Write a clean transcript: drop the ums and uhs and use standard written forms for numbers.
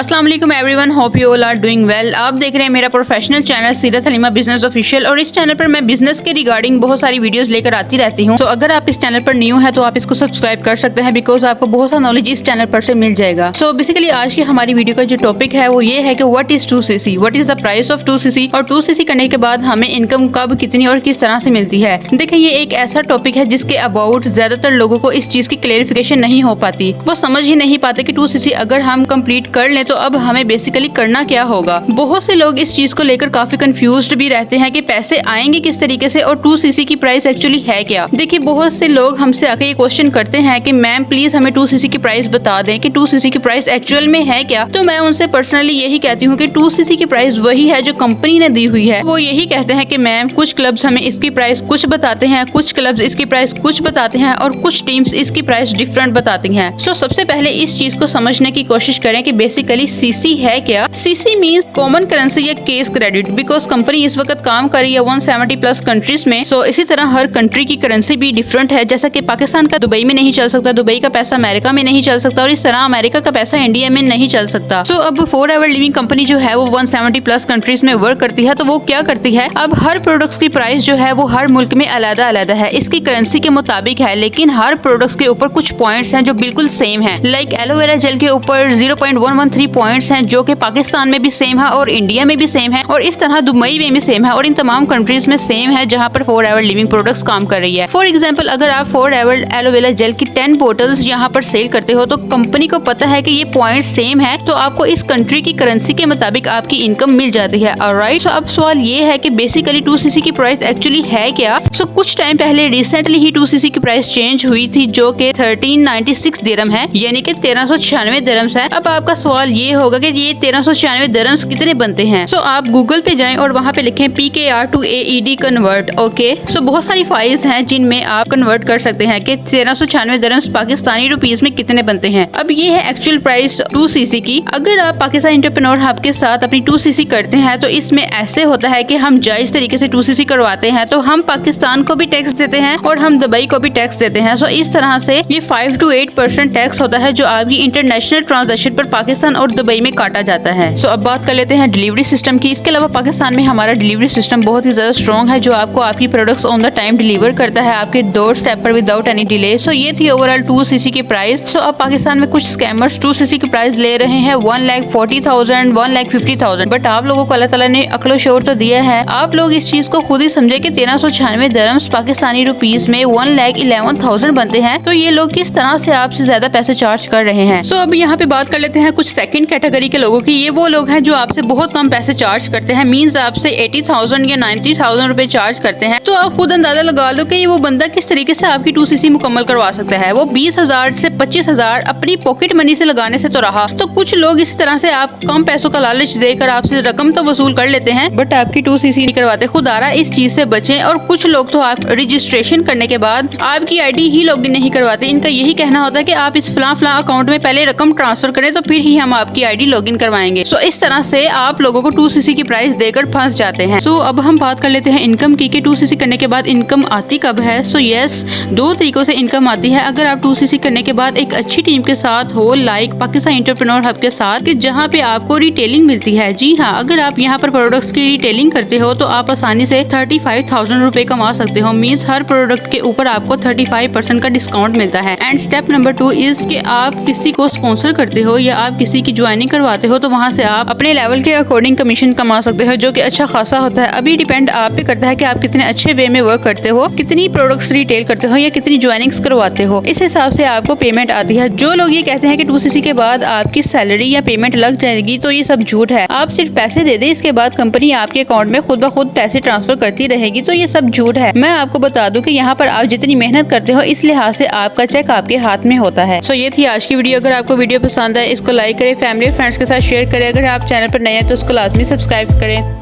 अस्सलाम वालेकुम everyone, hope you all are doing well. आप देख रहे हैं मेरा प्रोफेशनल चैनल सीरत हलीमा बिजनेस ऑफिशियल और इस चैनल पर मैं बिजनेस के रिगार्डिंग बहुत सारी वीडियोस लेकर आती रहती हूं। तो अगर आप इस चैनल पर न्यू है तो आप इसको सब्सक्राइब कर सकते हैं, बिकॉज आपको बहुत सा नॉलेज इस चैनल पर से मिल जाएगा। सो बेसिकली आज की हमारी वीडियो का जो टॉपिक है वो ये है कि what is 2cc, what is the price of 2cc और 2cc करने के बाद हमें इनकम कब, कितनी और किस तरह से मिलती है। देखिए ये एक ऐसा टॉपिक है जिसके अबाउट ज्यादातर लोगों को इस चीज की क्लेरिफिकेशन नहीं हो पाती। वो समझ ही नहीं पाते कि 2cc अगर हम कंप्लीट कर लें तो अब हमें बेसिकली करना क्या होगा। बहुत से लोग इस चीज को लेकर काफी कंफ्यूज्ड भी रहते हैं कि पैसे आएंगे किस तरीके से और 2cc की प्राइस एक्चुअली है क्या। देखिए बहुत से लोग हमसे आके ये क्वेश्चन करते हैं कि मैम प्लीज हमें 2cc की प्राइस बता दें कि 2cc की प्राइस एक्चुअल में है क्या। तो मैं उनसे पर्सनली यही कहती हूँ कि 2cc की प्राइस वही है जो कंपनी ने दी हुई है। वो यही कहते हैं कि मैम कुछ क्लब्स हमें इसकी प्राइस कुछ बताते हैं, कुछ क्लब्स इसकी प्राइस कुछ बताते हैं और कुछ टीम्स इसकी प्राइस डिफरेंट बताती हैं। सो सबसे पहले इस चीज को समझने की कोशिश करें कि बेसिकली सीसी है क्या। सीसी मींस कॉमन करेंसी या केस क्रेडिट, बिकॉज कंपनी इस वक्त काम कर रही है 170 प्लस कंट्रीज में। सो इसी तरह हर कंट्री की करेंसी भी डिफरेंट है। जैसा कि पाकिस्तान का दुबई में नहीं चल सकता, दुबई का पैसा अमेरिका में नहीं चल सकता और इस तरह अमेरिका का पैसा इंडिया में नहीं चल सकता। सो अब फॉरएवर लिविंग कंपनी जो है वो 170 प्लस कंट्रीज में वर्क करती है। तो वो क्या करती है, अब हर प्रोडक्ट्स की प्राइस जो है वो हर मुल्क में अलग अलग है, इसकी करेंसी के मुताबिक है। लेकिन हर प्रोडक्ट्स के ऊपर कुछ पॉइंट्स हैं जो बिल्कुल सेम है। लाइक एलोवेरा जेल के ऊपर 0.113 पॉइंट्स हैं जो कि पाकिस्तान में भी सेम है और इंडिया में भी सेम है और इस तरह दुबई में भी सेम है और इन तमाम कंट्रीज में सेम है जहां पर फॉरएवर लिविंग प्रोडक्ट्स काम कर रही है। फॉर एग्जांपल अगर आप फॉरएवर एलोवेरा जेल की 10 बोटल्स यहां पर सेल करते हो तो कंपनी को पता है कि ये पॉइंट सेम है, तो आपको इस कंट्री की करेंसी के मुताबिक आपकी इनकम मिल जाती है। ऑलराइट, सो अब सवाल ये है कि बेसिकली 2cc की प्राइस एक्चुअली है क्या। सो कुछ टाइम पहले रिसेंटली ही 2cc की प्राइस चेंज हुई थी जो कि 1396 दिरहम है, यानी कि 1396 दिरहम्स है। अब आपका सवाल ये होगा कि ये 1396 दिरहम्स कितने बनते हैं। सो आप गूगल पे जाएं और वहाँ पे लिखें PKR to AED convert. Okay, so बहुत सारी फाइल्स हैं जिनमें आप कन्वर्ट कर सकते हैं कि 1396 दिरहम्स पाकिस्तानी रुपीस में कितने बनते हैं। अब ये है एक्चुअल प्राइस 2cc की। अगर आप पाकिस्तान एंटरप्रेन्योर हब के साथ अपनी 2cc करते हैं तो इसमें ऐसे होता है कि हम जायज तरीके से 2cc करवाते हैं तो हम पाकिस्तान को भी टैक्स देते हैं और हम दुबई को भी टैक्स देते हैं। सो इस तरह से ये 5 to 8% टैक्स होता है जो आपकी इंटरनेशनल ट्रांजैक्शन पर पाकिस्तान और दुबई में काटा जाता है। सो अब बात कर लेते हैं डिलीवरी सिस्टम की। इसके अलावा पाकिस्तान में हमारा डिलीवरी सिस्टम बहुत ही ज्यादा स्ट्रॉन्ग है जो आपको आपकी products on the time deliver करता है आपके डोर स्टेप पर विदाउट एनी डिले। सो ये थी ओवरऑल 2cc की प्राइस। सो अब पाकिस्तान में कुछ स्कैमर्स 2cc की प्राइस ले रहे हैं 1,40,000, 1,50,000, बट आप लोगों को अल्लाह ताला ने अक्ल शोर तो दिया है। आप लोग इस चीज को खुद ही समझे कि 1396 दिरहम्स पाकिस्तानी रुपीस में 1,11,000 बनते हैं। तो ये लोग किस तरह से आपसे ज्यादा पैसे चार्ज कर रहे हैं। सो अब यहाँ पे बात कर लेते हैं कुछ सेकंड कैटेगरी के लोगों की। ये वो लोग हैं जो आपसे बहुत कम पैसे चार्ज करते हैं, मींस आपसे 80,000 या 90,000 रुपए चार्ज करते हैं। तो आप खुद अंदाजा लगा लो कि वो बंदा किस तरीके से आपकी 2cc मुकम्मल करवा सकता है। वो 20,000 से 25,000 अपनी पॉकेट मनी से लगाने से तो रहा, तो कुछ लोग इस तरह से आपको कम पैसों का लालच देकर आपसे रकम तो वसूल कर लेते हैं बट आपकी 2cc नहीं करवाते। खुदारा इस चीज से बचें। और कुछ लोग तो आप रजिस्ट्रेशन करने के बाद आपकी आईडी ही लॉगिन नहीं करवाते। इनका यही कहना होता है कि आप इस फलां अकाउंट में पहले रकम ट्रांसफर करें तो फिर ही हम आपकी आईडी लॉगिन करवाएंगे। सो इस तरह से आप लोगों को 2cc की प्राइस देकर फंस जाते हैं। सो अब हम बात कर लेते हैं इनकम की कि 2cc करने के बाद इनकम आती कब है। सो यस, दो तरीकों से इनकम आती है। अगर आप 2cc करने के बाद एक अच्छी टीम के साथ हो, लाइक पाकिस्तान एंटरप्रेन्योर हब के साथ, कि जहाँ पे आपको रिटेलिंग मिलती है। जी हाँ, अगर आप यहाँ पर प्रोडक्ट्स की रिटेलिंग करते हो तो आप आसानी से 35,000 रुपए कमा सकते हो। मींस हर प्रोडक्ट के ऊपर आपको 35% का डिस्काउंट मिलता है। एंड स्टेप नंबर 2 इज कि आप किसी को स्पॉन्सर करते हो या आप किसी की ज्वाइनिंग करवाते हो तो वहाँ से आप अपने लेवल के अकॉर्डिंग कमीशन कमा सकते हो जो कि अच्छा खासा होता है। अभी डिपेंड आप पे करता है कि आप कितने अच्छे वे में वर्क करते हो, कितनी प्रोडक्ट्स रिटेल करते हो या कितनी ज्वाइनिंग्स करवाते हो, इस हिसाब से आपको पेमेंट आती है। जो लोग ये कहते हैं कि 2cc के बाद आपकी सैलरी या पेमेंट लग जाएगी तो ये सब झूठ है। आप सिर्फ पैसे दे दे, इसके बाद कंपनी आपके अकाउंट में खुद ब खुद पैसे ट्रांसफर करती रहेगी, तो ये सब झूठ है। मैं आपको बता दूं कि यहाँ पर आप जितनी मेहनत करते हो इस लिहाज से आपका चेक आपके हाथ में होता है। सो ये थी आज की वीडियो। अगर आपको वीडियो पसंद है इसको लाइक करें, फैमिली फ्रेंड्स के साथ शेयर करें। अगर आप चैनल पर नए हैं तो उसको लाजमी सब्सक्राइब करें।